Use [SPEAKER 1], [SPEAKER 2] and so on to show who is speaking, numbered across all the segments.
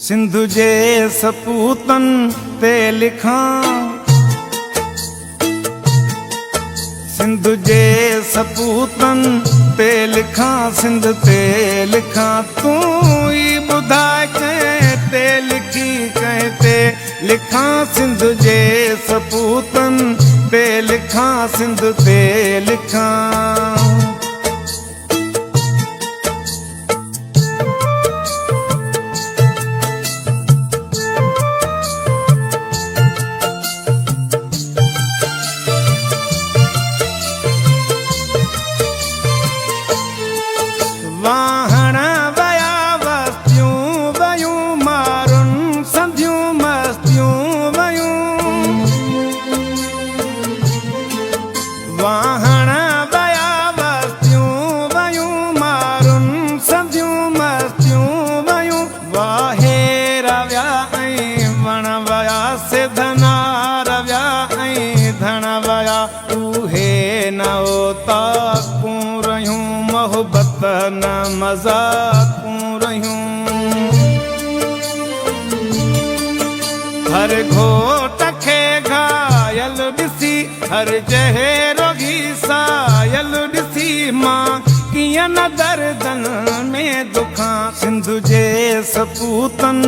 [SPEAKER 1] सिंधु जे सपूतन ते लिखां, सिंधु जे सपूतन ते लिखां, सिंध ते लिखां। तू ही ॿुधाए कंहिं ते लिखी कंहिं ते लिखां, सिंध जे सपूतन ते लिखां, सिंध ते लिखां। वाहण वया वस्तियूं वयूं, मारुनि संधियूं मस्तियूं वयूं। वाहण वया वस्तियूं वयूं, मारुनि संधियूं मस्तियूं वयूं। वाहे रविया ऐं वण वया से धनार विया ऐं धण वया, उहे न ताकूं रहियूं, मोहबत न मज़ाकूं रहियूं। हर घोट खे घायल ॾिसी, हर चहिरो सायल ॾिसी, मां कीअं न दर्दन में दुखां। सिंधु जे सपूतन,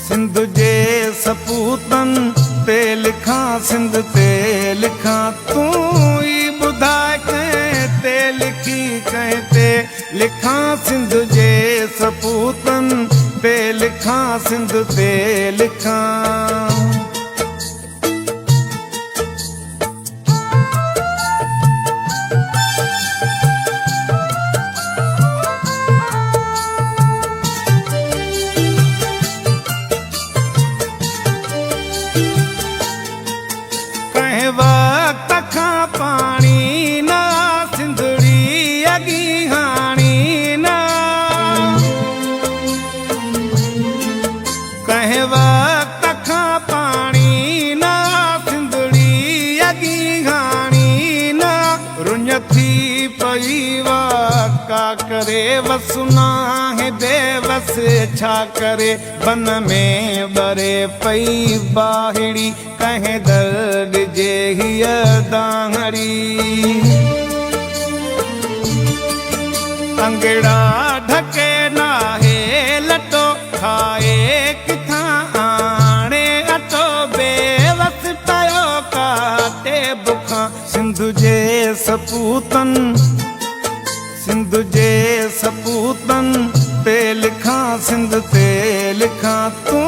[SPEAKER 1] सिंधु जे सपूतन ते लिखां, सिंध ते लिखां। तू ही ॿुधाए कंहिं ते लिखी कंहिं ते लिखां, सिंध जे सपूतन ते लिखां, सिंध ते लिखां। वक्त खां पाणी न, सिंधड़ी अगी हाणी न। कंहिं वक्त खां पाणी न, सिंधड़ी अगी हाणी न। रुञ थी पई वाका करे, वसुना है बेवस छा करे। बन में ॿरे पई बाहिड़ी, कंहिं दर्द जे हीअ दांहड़ी। अंगड़ा ढके नाहे लटो, खाए किथां आणे अटो। बेवस पियो काटे बुखां, सिंधु जे सपूतन, सिंधु जे सपूतन ते लिखां, सिंध ते लिखां। तू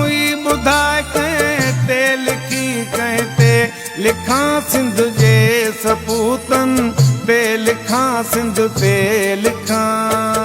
[SPEAKER 1] ही ॿुधाए कंहिं ते लिखी कंहिं ते लिखां, सिंध जे सपूतन ते लिखां, सिंध ते लिखां।